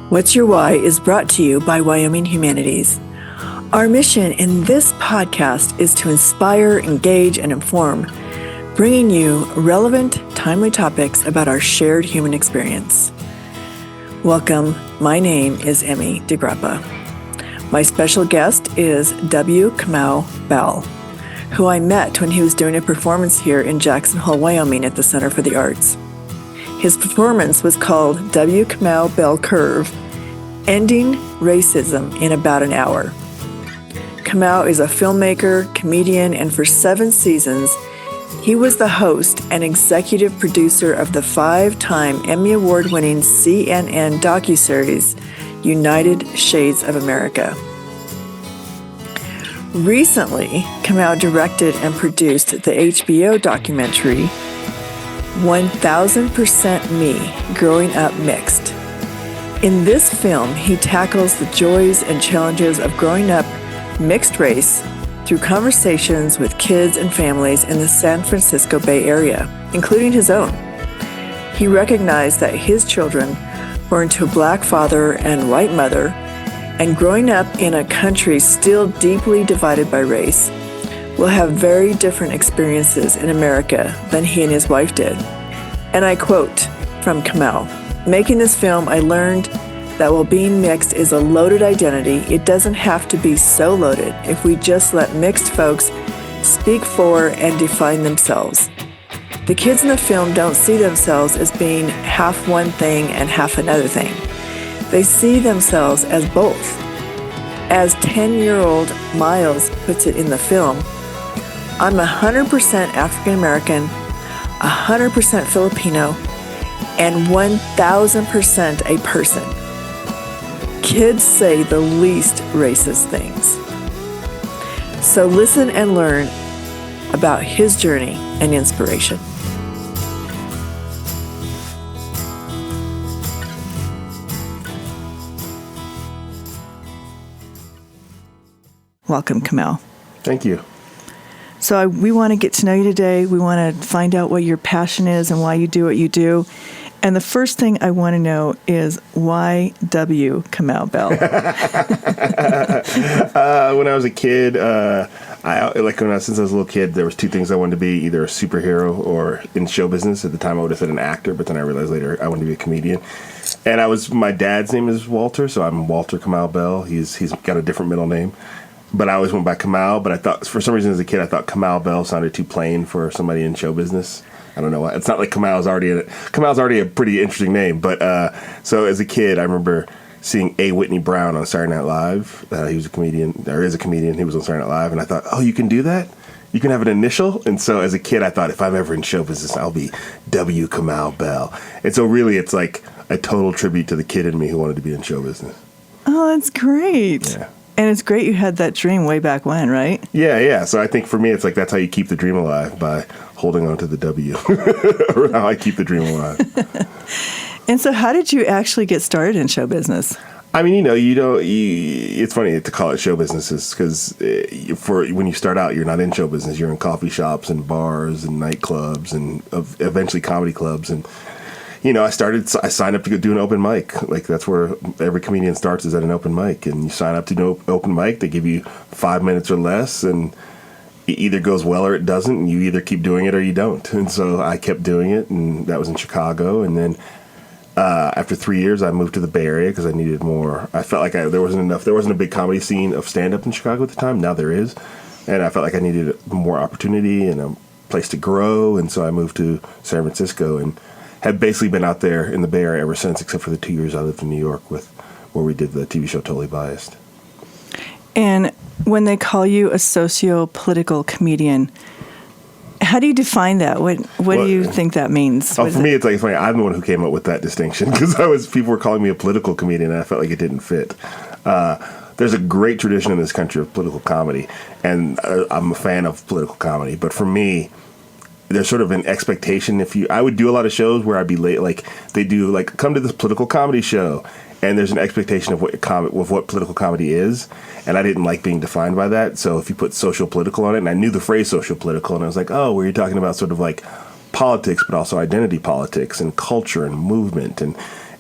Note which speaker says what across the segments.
Speaker 1: What's Your Why is brought to you by Wyoming Humanities. Our mission in this podcast is to inspire, engage, and inform, bringing you relevant, timely topics about our shared human experience. Welcome. My name is Emmy DeGrappa. My special guest is Kamau Bell, who I met when he was doing a performance here in Jackson Hole, Wyoming at the Center for the Arts. His performance was called Kamau Bell Curve, Ending Racism in About an Hour. Kamau is a filmmaker, comedian, and for 7 seasons, he was the host and executive producer of the 5-time Emmy Award-winning CNN docuseries United Shades of America. Recently, Kamau directed and produced the HBO documentary 1000% Me, Growing Up Mixed. In this film, he tackles the joys and challenges of growing up mixed race through conversations with kids and families in the San Francisco Bay Area, including his own. He recognized that his children, born to a black father and white mother, and growing up in a country still deeply divided by race, will have very different experiences in America than he and his wife did. And I quote from Kamau, "Making this film, I learned that while being mixed is a loaded identity, it doesn't have to be so loaded if we just let mixed folks speak for and define themselves. The kids in the film don't see themselves as being half one thing and half another thing. They see themselves as both. As 10-year-old Miles puts it in the film, I'm 100% African American, 100% Filipino, and 1000% a person. Kids say the least racist things." So listen and learn about his journey and inspiration. Welcome, Kamau.
Speaker 2: Thank you.
Speaker 1: So we want to get to know you today. We want to find out what your passion is and why you do what you do. And the first thing I want to know is why Kamau Bell?
Speaker 2: When I was a kid, since I was a little kid, there was 2 things I wanted to be: either a superhero or in show business. At the time, I would have said an actor, but then I realized later I wanted to be a comedian. And my dad's name is Walter, so I'm Walter Kamau Bell. He's got a different middle name. But I always went by Kamau, but I thought, for some reason as a kid, I thought Kamau Bell sounded too plain for somebody in show business. I don't know why. It's not like Kamau's already a pretty interesting name. But so as a kid, I remember seeing A. Whitney Brown on Saturday Night Live. He was a comedian, or is a comedian. He was on Saturday Night Live. And I thought, oh, you can do that? You can have an initial? And so as a kid, I thought, if I'm ever in show business, I'll be W. Kamau Bell. And so really, it's like a total tribute to the kid in me who wanted to be in show business.
Speaker 1: Oh, that's great.
Speaker 2: Yeah.
Speaker 1: And it's great you had that dream way back when, right?
Speaker 2: Yeah. So I think for me, it's like that's how you keep the dream alive, by holding on to the W, or how I keep the dream alive.
Speaker 1: And so how did you actually get started in show business?
Speaker 2: I mean, it's funny to call it show businesses because when you start out, you're not in show business. You're in coffee shops and bars and nightclubs and eventually comedy clubs. And I signed up to go do an open mic. Like, that's where every comedian starts, is at an open mic. And you sign up to do an open mic. They give you 5 minutes or less, and it either goes well or it doesn't, and you either keep doing it or you don't. And so I kept doing it, and that was in Chicago. And then after 3 years, I moved to the Bay Area because I needed more. I felt like there wasn't a big comedy scene of stand-up in Chicago at the time. Now there is. And I felt like I needed more opportunity and a place to grow. And so I moved to San Francisco and have basically been out there in the Bay Area ever since, except for the 2 years I lived in New York where we did the TV show Totally Biased.
Speaker 1: And when they call you a socio-political comedian, how do you define that? What do you think that means?
Speaker 2: For me, it's like funny. I'm the one who came up with that distinction because people were calling me a political comedian, and I felt like it didn't fit. There's a great tradition in this country of political comedy, and I'm a fan of political comedy. But for me, there's sort of an expectation. I would do a lot of shows where I'd be late, like they do, like, come to this political comedy show, and there's an expectation of what political comedy is, and I didn't like being defined by that. So if you put social political on it, and I knew the phrase social political, and I was like, oh, were you talking about sort of like politics, but also identity politics and culture and movement, and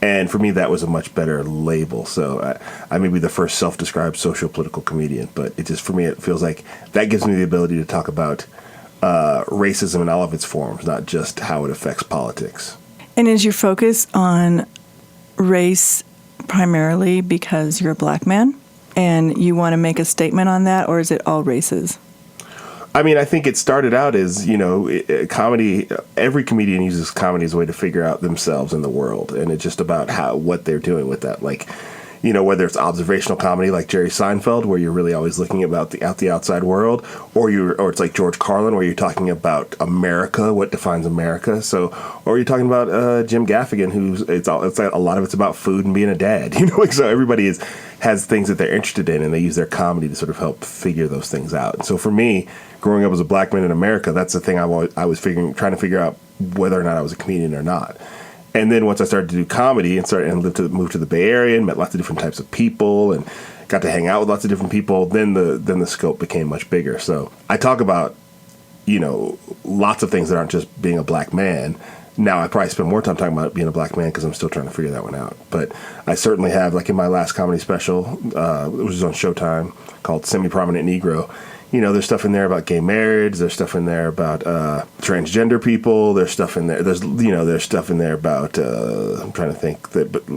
Speaker 2: And for me, that was a much better label. So I may be the first self-described socio-political comedian, but it just, for me, it feels like that gives me the ability to talk about racism in all of its forms, not just how it affects politics.
Speaker 1: And is your focus on race primarily because you're a black man and you want to make a statement on that, or is it all races?
Speaker 2: I mean, I think it started out as, comedy. Every comedian uses comedy as a way to figure out themselves in the world. And it's just about what they're doing with that. Like, whether it's observational comedy like Jerry Seinfeld, where you're really always looking about the outside world, or it's like George Carlin, where you're talking about America, what defines America. So, or you're talking about Jim Gaffigan, it's like a lot of it's about food and being a dad. So everybody has things that they're interested in, and they use their comedy to sort of help figure those things out. And so for me, growing up as a black man in America, that's the thing I was trying to figure out whether or not I was a comedian or not. And then once I started to do comedy and moved to the Bay Area and met lots of different types of people and got to hang out with lots of different people, then the scope became much bigger. So I talk about, lots of things that aren't just being a black man. Now I probably spend more time talking about being a black man because I'm still trying to figure that one out. But I certainly have, like in my last comedy special, which was on Showtime, called Semi-Prominent Negro. There's stuff in there about gay marriage. There's stuff in there about transgender people. There's stuff in there. There's stuff in there about I'm trying to think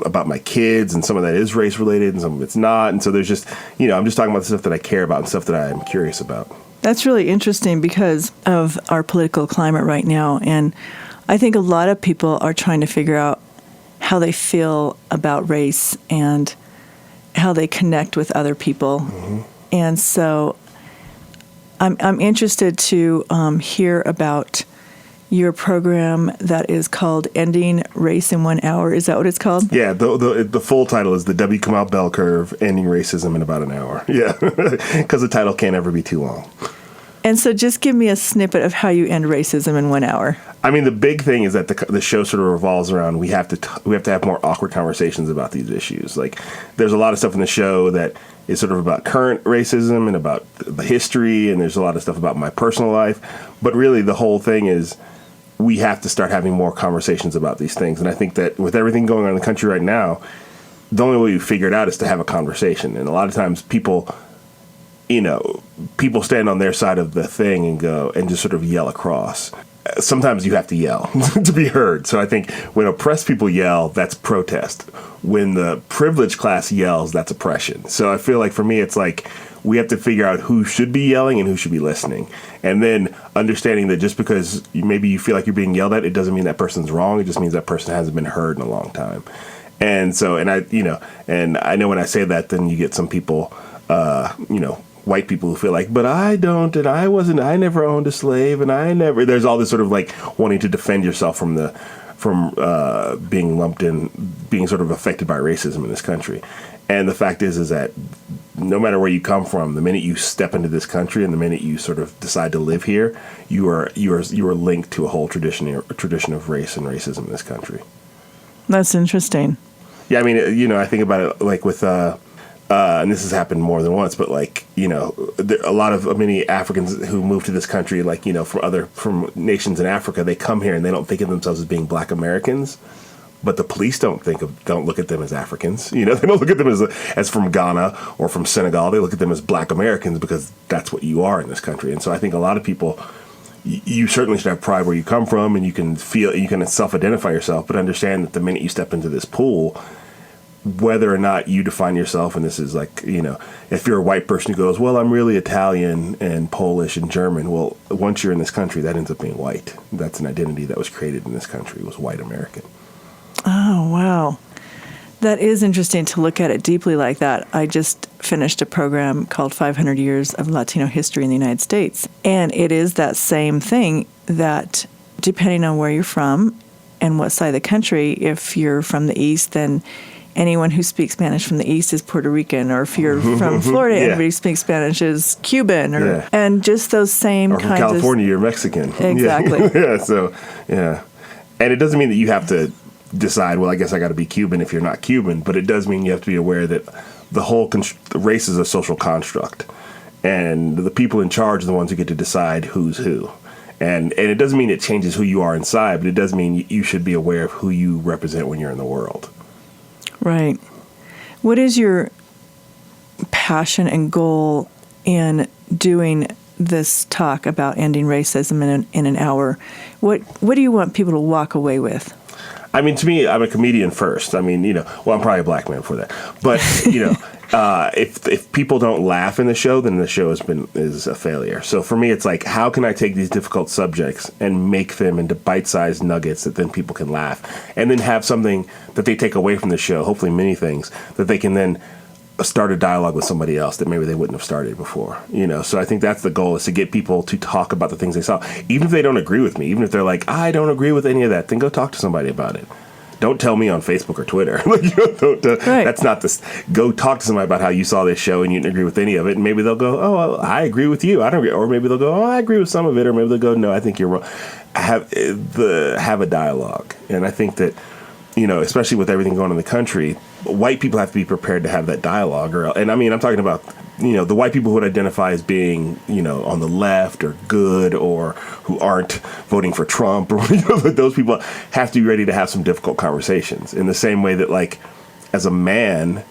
Speaker 2: about my kids, and some of that is race related, and some of it's not. And so there's just I'm just talking about the stuff that I care about and stuff that I'm curious about.
Speaker 1: That's really interesting because of our political climate right now, and I think a lot of people are trying to figure out how they feel about race and how they connect with other people, and so. I'm interested to hear about your program that is called Ending Race in 1 Hour. Is that what it's called?
Speaker 2: Yeah, the full title is the W. Kamau Bell Curve, Ending Racism in About an Hour. Yeah, because the title can't ever be too long.
Speaker 1: And so just give me a snippet of how you end racism in 1 hour.
Speaker 2: I mean, the big thing is that the show sort of revolves around we have to have more awkward conversations about these issues. Like, there's a lot of stuff in the show that is sort of about current racism and about the history, and there's a lot of stuff about my personal life. But really, the whole thing is we have to start having more conversations about these things. And I think that with everything going on in the country right now, the only way you figure it out is to have a conversation. And a lot of times people stand on their side of the thing and go and just sort of yell across. Sometimes you have to yell to be heard. So I think when oppressed people yell, that's protest. When the privileged class yells, that's oppression. So I feel like for me, it's like we have to figure out who should be yelling and who should be listening. And then understanding that just because maybe you feel like you're being yelled at, it doesn't mean that person's wrong. It just means that person hasn't been heard in a long time. And so, and I know when I say that, then you get some people, white people who feel like, but I don't, and I never owned a slave, and there's all this sort of like wanting to defend yourself from being lumped in, being sort of affected by racism in this country. And the fact is that no matter where you come from, the minute you step into this country and the minute you sort of decide to live here, you are linked to a whole tradition of race and racism in this country.
Speaker 1: That's interesting.
Speaker 2: Yeah, I mean, I think about it like with, and this has happened more than once, but like, many Africans who move to this country, like, from nations in Africa, they come here and they don't think of themselves as being Black Americans, but the police don't look at them as Africans. They don't look at them as from Ghana or from Senegal. They look at them as Black Americans because that's what you are in this country. And so I think a lot of people, you certainly should have pride where you come from, and you can self-identify yourself, but understand that the minute you step into this pool, whether or not you define yourself, and this is like, if you're a white person who goes, well, I'm really Italian and Polish and German. Well, once you're in this country, that ends up being white. That's an identity that was created in this country, was white American.
Speaker 1: Oh, wow. That is interesting to look at it deeply like that. I just finished a program called 500 Years of Latino History in the United States. And it is that same thing that depending on where you're from and what side of the country, if you're from the East, then anyone who speaks Spanish from the East is Puerto Rican, or if you're from Florida, everybody speaks Spanish is Cuban, and just those same
Speaker 2: or
Speaker 1: kinds
Speaker 2: from California, you're Mexican.
Speaker 1: Exactly.
Speaker 2: And it doesn't mean that you have to decide, well, I guess I got to be Cuban if you're not Cuban, but it does mean you have to be aware that the whole race is a social construct, and the people in charge are the ones who get to decide who's who. And it doesn't mean it changes who you are inside, but it does mean you should be aware of who you represent when you're in the world.
Speaker 1: Right. What is your passion and goal in doing this talk about ending racism in an hour? What do you want people to walk away with?
Speaker 2: I mean, to me, I'm a comedian first. I mean, well, I'm probably a black man for that. But, if people don't laugh in the show, then the show is a failure. So for me, it's like, how can I take these difficult subjects and make them into bite-sized nuggets that then people can laugh, and then have something that they take away from the show, hopefully many things, that they can then start a dialogue with somebody else that maybe they wouldn't have started before. So I think that's the goal, is to get people to talk about the things they saw. Even if they don't agree with me, even if they're like, I don't agree with any of that, then go talk to somebody about it. Don't tell me on Facebook or Twitter.
Speaker 1: Right.
Speaker 2: That's not this. Go talk to somebody about how you saw this show and you didn't agree with any of it, and maybe they'll go, oh, well, I agree with you. I don't agree. Or maybe they'll go, oh, I agree with some of it. Or maybe they'll go, no, I think you're wrong. Have a dialogue. And I think that, especially with everything going on in the country, white people have to be prepared to have that dialogue. And I mean, I'm talking about, the white people who would identify as being, on the left or good, or who aren't voting for Trump, or those people have to be ready to have some difficult conversations. In the same way that, like, as a man,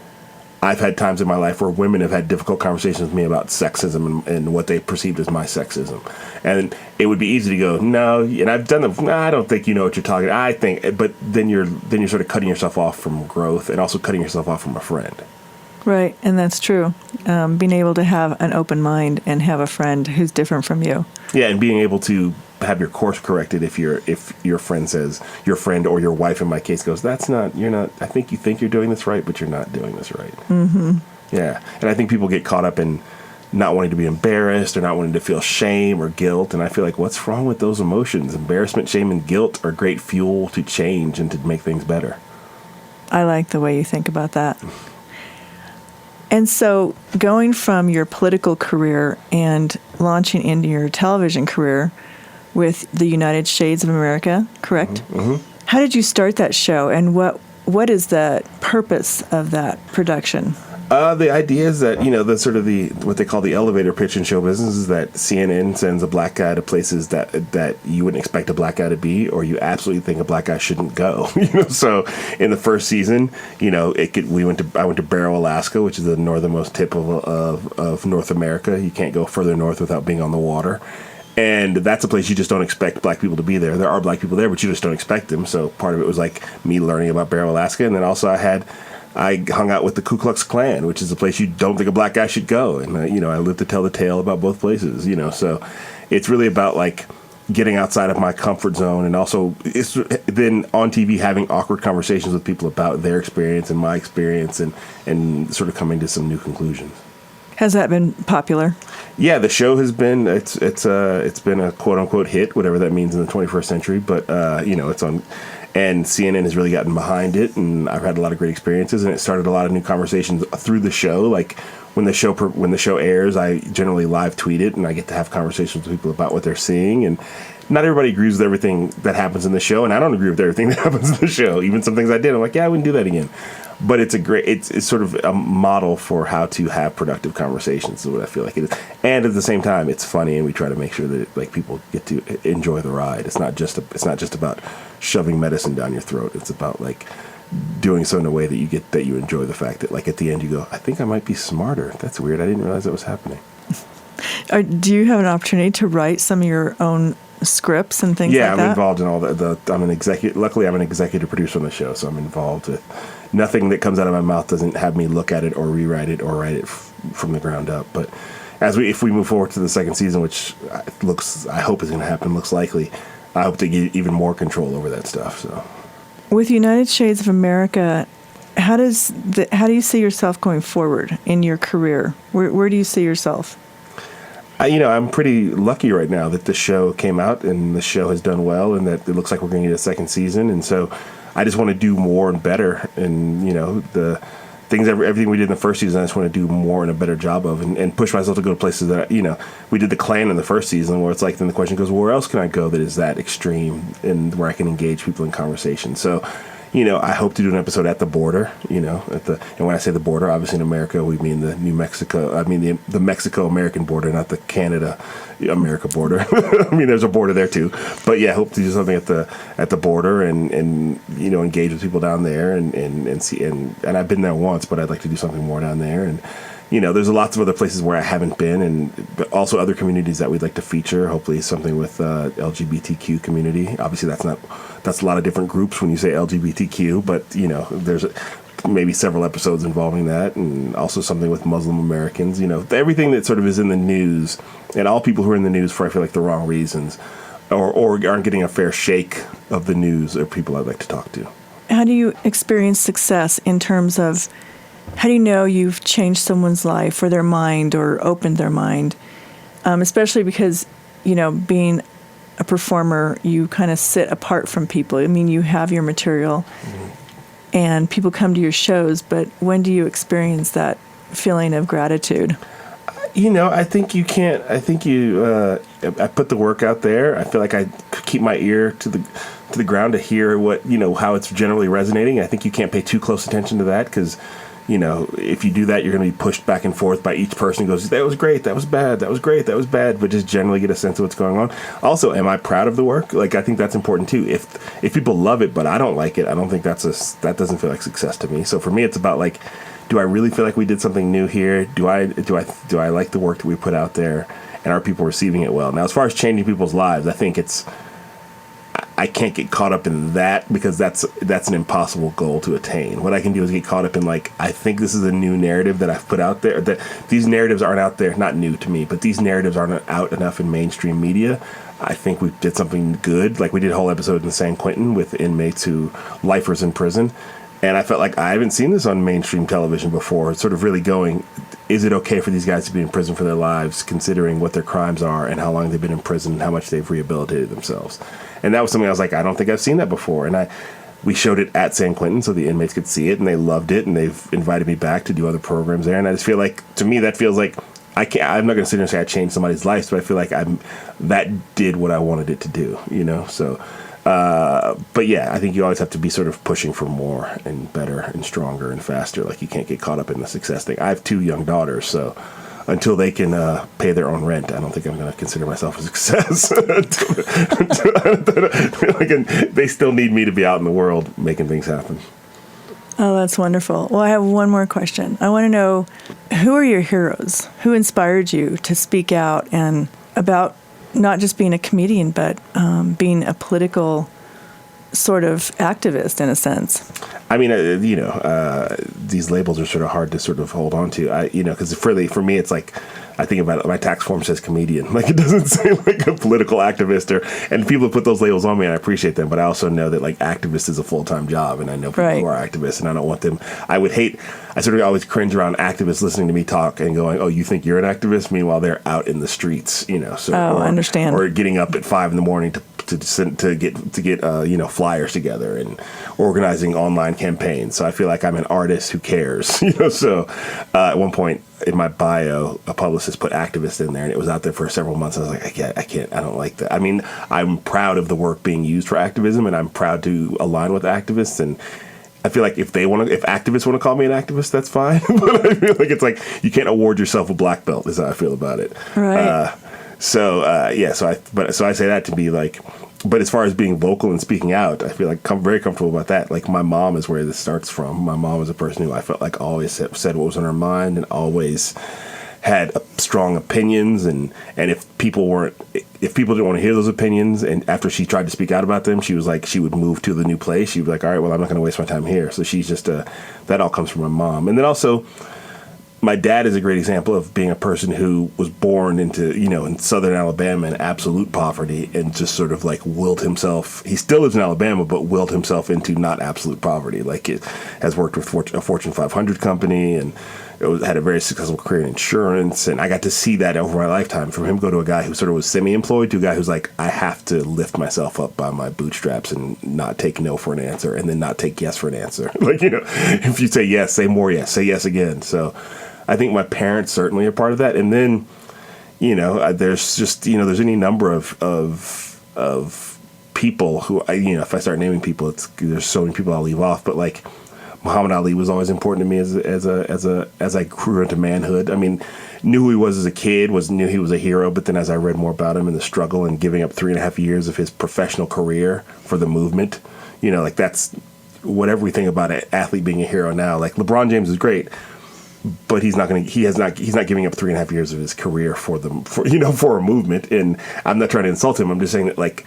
Speaker 2: I've had times in my life where women have had difficult conversations with me about sexism and what they perceived as my sexism. And it would be easy to go, no, and I've done I don't think you know what you're talking. I think, but then you're sort of cutting yourself off from growth, and also cutting yourself off from a friend. Right,
Speaker 1: and that's true. Being able to have an open mind and have a friend who's different from you.
Speaker 2: Yeah, and being able to have your course corrected if your friend says, your friend or your wife in my case goes, you're not, I think you think you're doing this right, but you're not doing this right.
Speaker 1: Mm-hmm.
Speaker 2: Yeah, and I think people get caught up in not wanting to be embarrassed or not wanting to feel shame or guilt, and I feel like, what's wrong with those emotions? Embarrassment, shame, and guilt are great fuel to change and to make things better.
Speaker 1: I like the way you think about that. And so going from your political career and launching into your television career with the United Shades of America, correct?
Speaker 2: Mm-hmm.
Speaker 1: How did you start that show, and what is the purpose of that production?
Speaker 2: The idea is that, the sort of what they call the elevator pitch in show business is that CNN sends a black guy to places that you wouldn't expect a black guy to be, or you absolutely think a black guy shouldn't go. So in the first season, I went to Barrow, Alaska, which is the northernmost tip of North America. You can't go further north without being on the water. And that's a place you just don't expect black people to be there. There are black people there, but you just don't expect them. So part of it was like me learning about Barrow, Alaska. And then also I hung out with the Ku Klux Klan, which is a place you don't think a black guy should go. And, I lived to tell the tale about both places, so it's really about, like, getting outside of my comfort zone. And also it's then on TV having awkward conversations with people about their experience and my experience, and sort of coming to some new conclusions.
Speaker 1: Has that been popular?
Speaker 2: Yeah, the show has been, it's been a quote unquote hit, whatever that means in the 21st century, but it's on, and CNN has really gotten behind it, and I've had a lot of great experiences, and it started a lot of new conversations through the show. Like when the show airs, I generally live tweet it, and I get to have conversations with people about what they're seeing. And not everybody agrees with everything that happens in the show, and I don't agree with everything that happens in the show. Even some things I did, I'm like, yeah, I wouldn't do that again. But it's sort of a model for how to have productive conversations, is what I feel like it is. And at the same time, it's funny, and we try to make sure that like people get to enjoy the ride. It's not just about shoving medicine down your throat. It's about like doing so in a way that you enjoy the fact that, like, at the end you go, I think I might be smarter. That's weird. I didn't realize that was happening.
Speaker 1: Do you have an opportunity to write some of your own scripts and things like that?
Speaker 2: Yeah, I'm involved in all that. I'm an executive. Luckily, I'm an executive producer on the show, so I'm involved with nothing that comes out of my mouth doesn't have me look at it or rewrite it or write it from the ground up. But if we move forward to the second season, which I hope is going to happen, looks likely, I hope to get even more control over that stuff. So,
Speaker 1: with United Shades of America, how do you see yourself going forward in your career? Where do you see yourself?
Speaker 2: I'm pretty lucky right now that the show came out and the show has done well, and that it looks like we're going to get a second season. And so I just want to do more and better. And, the things, everything we did in the first season, I just want to do more and a better job of, and push myself to go to places that, we did the Klan in the first season, where it's like, then the question goes, well, where else can I go that is that extreme and where I can engage people in conversation? So, I hope to do an episode at the border, and when I say the border, obviously in America, we mean the the Mexico-American border, not the Canada-America border. I mean, there's a border there too. But yeah, I hope to do something at the border and engage with people down there and see, and I've been there once, but I'd like to do something more down there. And, there's lots of other places where I haven't been, but also other communities that we'd like to feature. Hopefully something with LGBTQ community. Obviously that's a lot of different groups when you say LGBTQ, but there's maybe several episodes involving that, and also something with Muslim Americans. Everything that sort of is in the news, and all people who are in the news for, I feel like, the wrong reasons, or aren't getting a fair shake of the news, are people I'd like to talk to.
Speaker 1: How do you experience success in terms of, how do you know you've changed someone's life or their mind or opened their mind? Especially because, being a performer, you kind of sit apart from people. I mean, you have your material and people come to your shows, but when do you experience that feeling of gratitude?
Speaker 2: I think you can't. I think I put the work out there. I feel like I keep my ear to the ground to hear what, how it's generally resonating. I think you can't pay too close attention to that because, if you do that, you're going to be pushed back and forth by each person who goes, that was great, that was bad, that was great, that was bad, but just generally get a sense of what's going on. Also, am I proud of the work? Like, I think that's important too. If people love it, but I don't like it, I don't think that doesn't feel like success to me. So for me, it's about like, do I really feel like we did something new here? Do I like the work that we put out there, and are people receiving it well? Now, as far as changing people's lives, I think I can't get caught up in that because that's an impossible goal to attain. What I can do is get caught up in, like, I think this is a new narrative that I've put out there, that these narratives aren't out there, not new to me, but these narratives aren't out enough in mainstream media. I think we did something good. Like, we did a whole episode in San Quentin with inmates lifers in prison. And I felt like I haven't seen this on mainstream television before. It's sort of really going, is it okay for these guys to be in prison for their lives, considering what their crimes are and how long they've been in prison and how much they've rehabilitated themselves? And that was something I was like, I don't think I've seen that before. And we showed it at San Quentin so the inmates could see it, and they loved it, and they've invited me back to do other programs there. And I just feel like, to me, that feels like, I'm not going to sit here and say I changed somebody's life, but I feel like that did what I wanted it to do, So, but yeah, I think you always have to be sort of pushing for more and better and stronger and faster. Like, you can't get caught up in the success thing. I have 2 young daughters, so until they can pay their own rent, I don't think I'm going to consider myself a success. They still need me to be out in the world making things happen.
Speaker 1: Oh, that's wonderful. Well, I have one more question. I want to know, who are your heroes? Who inspired you to speak out and about not just being a comedian, but being a political sort of activist in a sense?
Speaker 2: I mean, these labels are sort of hard to sort of hold on to, because for me, it's like, I think about it, my tax form says comedian. Like, it doesn't say like a political activist, and people put those labels on me, and I appreciate them, but I also know that, like, activist is a full-time job, and I know people who are activists, and I don't want them. I sort of always cringe around activists listening to me talk and going, oh, you think you're an activist? Meanwhile, they're out in the streets, So,
Speaker 1: I understand.
Speaker 2: Or getting up at 5 a.m. to get flyers together and organizing online campaigns. So I feel like I'm an artist who cares, So at one point in my bio, a publicist put activist in there, and it was out there for several months. I was like, I don't like that. I mean, I'm proud of the work being used for activism, and I'm proud to align with activists. And I feel like if activists want to call me an activist, that's fine. But I feel like it's like, you can't award yourself a black belt, is how I feel about it.
Speaker 1: Right.
Speaker 2: So I say that to be like, but as far as being vocal and speaking out, I feel like I'm very comfortable about that. Like, my mom is where this starts from. My mom was a person who I felt like always said what was on her mind and always had strong opinions. And if people didn't want to hear those opinions, and after she tried to speak out about them, she was like, she would move to the new place. She would be like, all right, well, I'm not going to waste my time here. So she's just that all comes from my mom. And then also, my dad is a great example of being a person who was born into, in southern Alabama in absolute poverty, and just sort of like willed himself. He still lives in Alabama, but willed himself into not absolute poverty. Like, it has worked with a Fortune 500 company, and had a very successful career in insurance. And I got to see that over my lifetime, from him go to a guy who sort of was semi-employed to a guy who's like, I have to lift myself up by my bootstraps and not take no for an answer, and then not take yes for an answer. Like, if you say yes, say more yes, say yes again. So I think my parents certainly are part of that. And then, there's just, there's any number of people who if I start naming people, there's so many people I'll leave off. But like Muhammad Ali was always important to me as I grew into manhood. I mean, knew who he was as a kid, knew he was a hero. But then as I read more about him and the struggle and giving up 3.5 years of his professional career for the movement, like that's whatever we think about an athlete being a hero now. Like LeBron James is great, but he's not giving up 3.5 years of his career for a movement. And I'm not trying to insult him. I'm just saying that like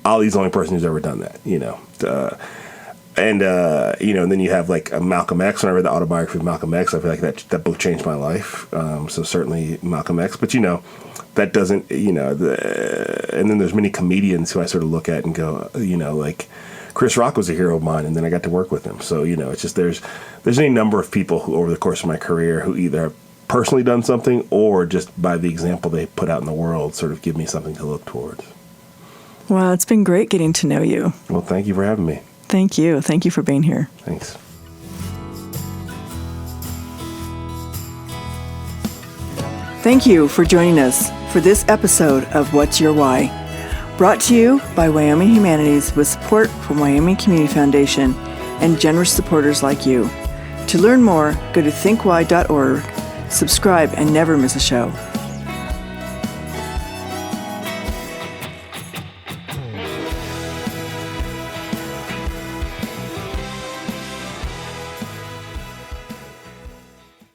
Speaker 2: Ali's the only person who's ever done that. And then you have like Malcolm X. When I read the autobiography of Malcolm X, I feel like that book changed my life. So certainly Malcolm X. But that doesn't. And then there's many comedians who I sort of look at and go, like Chris Rock was a hero of mine, and then I got to work with him. So it's just there's any number of people who over the course of my career who either have personally done something or just by the example they put out in the world sort of give me something to look towards.
Speaker 1: Well, it's been great getting to know you.
Speaker 2: Well, thank you for having me.
Speaker 1: Thank you. Thank you for being here.
Speaker 2: Thanks.
Speaker 1: Thank you for joining us for this episode of What's Your Why? Brought to you by Wyoming Humanities with support from Wyoming Community Foundation and generous supporters like you. To learn more, go to thinkwhy.org, subscribe, and never miss a show.